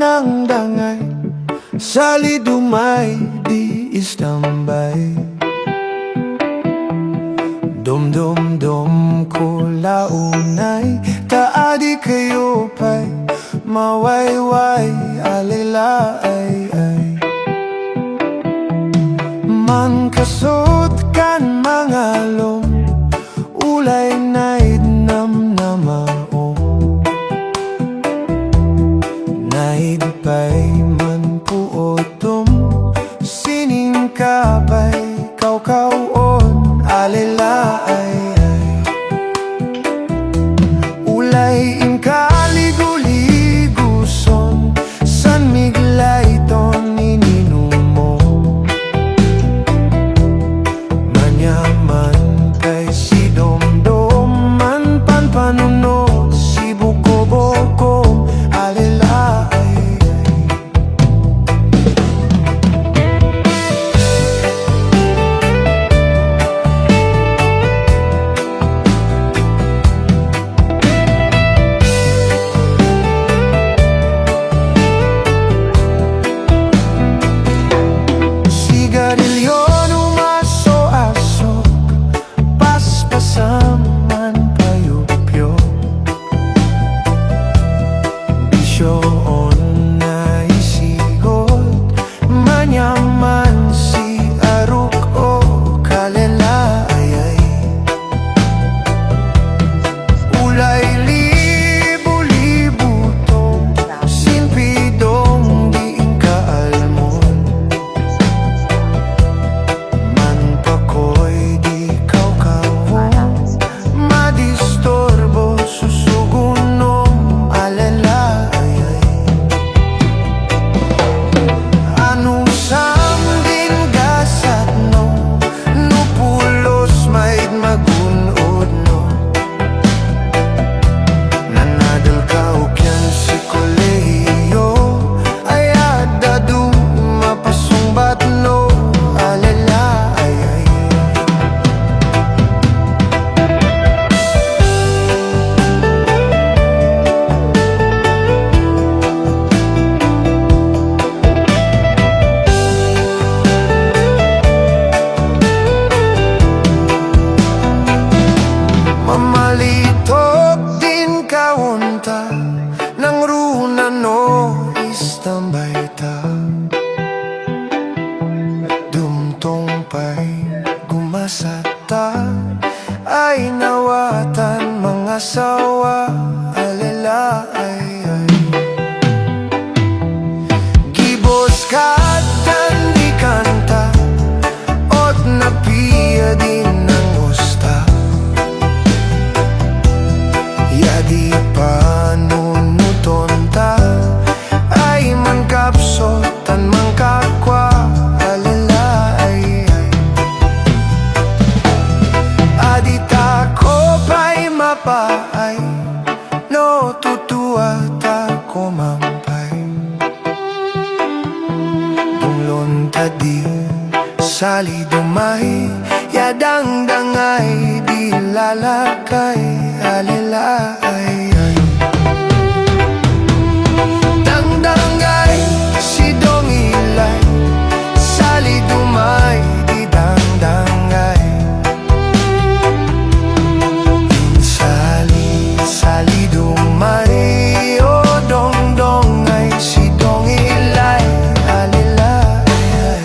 ng dangay, salidumay di istambay. Dum-dum-dum ko launay, taadi kayo pa'y mawayway, alilaay-ay. Man kasot kan mga lom, ulay naid namnamaong. Naid pa'y man puotom, sining kapay kaw-kawon, alilaay-ay. Ulay inkaligo-liguson, san miglay ton ininumo. Manyaman kay si Domdom, man panpanunod si Buko-Boko, alilaay-ay. Sigarilyo numaso-asok, paspasan man payupyo. Bisyoon na isigot, manyaman si Aruk o kalelaayay. Ulay libo-libutong, sinpidong diing kaalmon. Manpakoy di kaw-kawon, madistorbo susugunom, alalaayay. Anong sam din gasat no, nupulos maid magunod no. Nanadal ka ukyan si kolehiyo, ayada du mapasungbat no, alalaayay. Mamalitok din kaunta, nang runa no istambay ta. Dumtong pa'y gumasata, ay nawatan mga sawa, alalaay-ay. Gibos kat di kanta, ot napiya din ng usta. Yadi panunuton ta, ay mangkapsotan mangkakwa, alalaay-ay. Adita ko pa'y mapaay, no tutua ta kumampay. Bunglon tadi, salidumay, yadang dangay, di lalakay, alilaay-ay. Dangdangay, si dongilay, salidumay, di dangdangay. Salidumay, o dongdongay, si dongilay, alilaay-ay.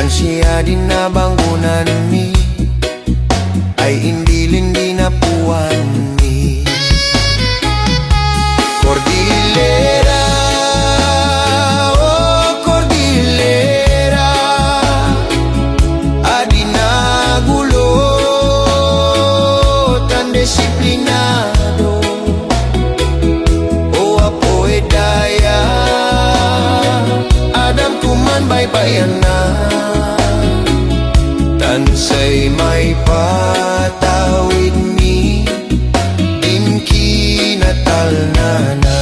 Dan siya din na bangunan ni ay hindi na puwan ni Cordillera, oh Cordillera, adi nagulo tan disiplinado, o apoy daya adam kuman baybayan na tansay may patawid ni din kinatalnana.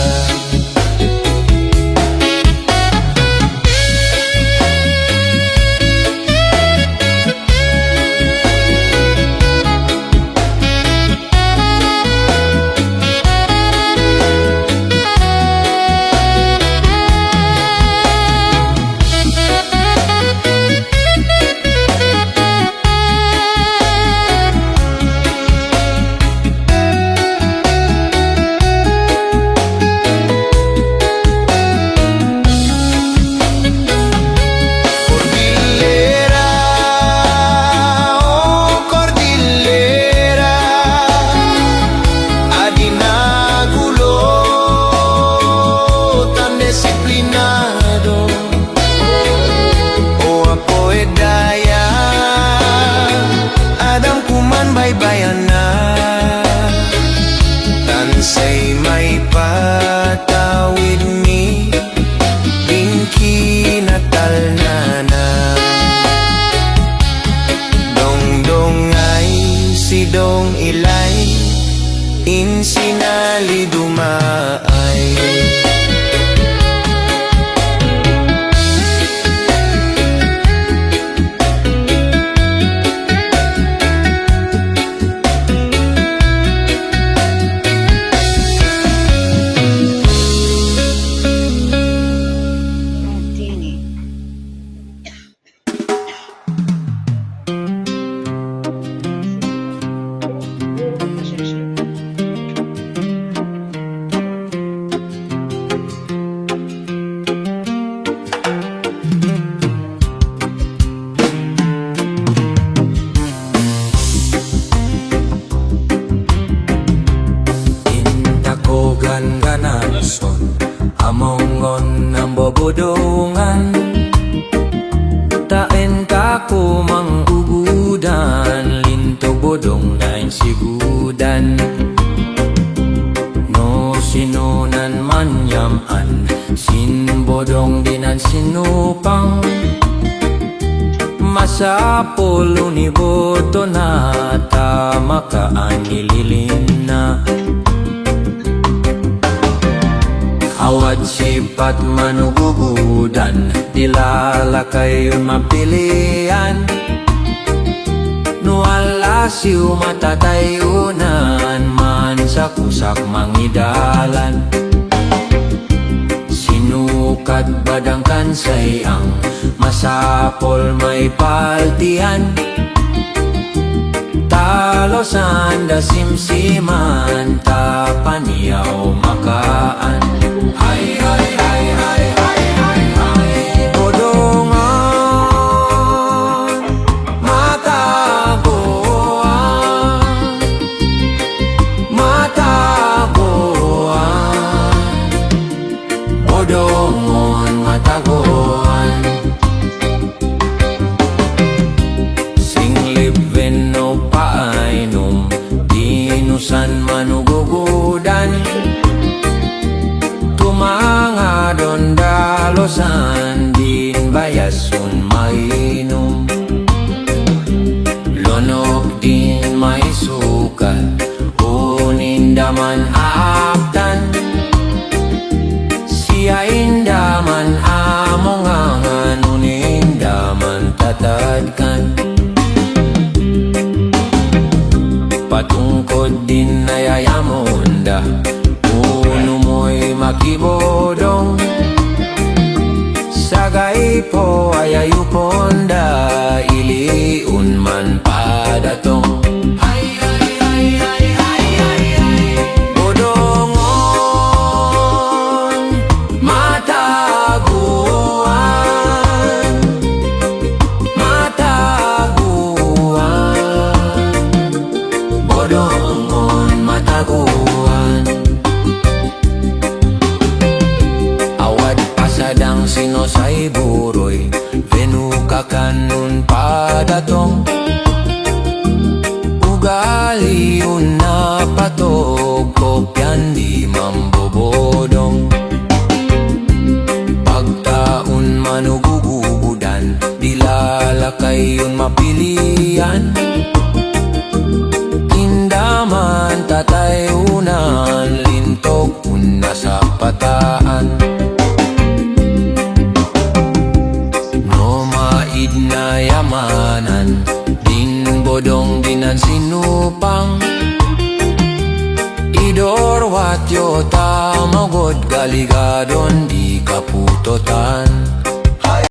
Baybayan na tansay may patawid ni din kinatalnana. Dongdong ay si dong ilay insinali dumaay. Ganason amongon ng bobodongan taen ka ko mangugudan lintog bodong nain sigudan no sinunan man yaman sinbodong dinan sinupang masapol uniboto na tamakaan nililin na awat sipat manugugudan dilala kayo mapilian nualasiw matatayunan man sa kusak mangidalan sinukat badangkan sayang masapol may paltian talosan da simsiman tapaniyaw makaan. Hay hay hay hay hay hay hay bodongan matagoan bodongon matagoan singlib no paainom dinusan manugugudan mga dondalosan din bayasun mainom lonok din may sukat unindaman aaptan siya indaman amongangan unindaman tatadkan patungkod din nayayamonda puno mo'y makibodong sagay po ayayuponda iliun man padatong ay ay ay ay ay ay ay bodongon mataguan yun padatong ugali yun na patog kopyan di mambobodong pagtaon manugugudan dilalakay yun mapilian indaman tatayunan lintog una sa pataan no maid na yamanan din bodong dinan sinupang idor watyo tamagod galigadon di kaputotan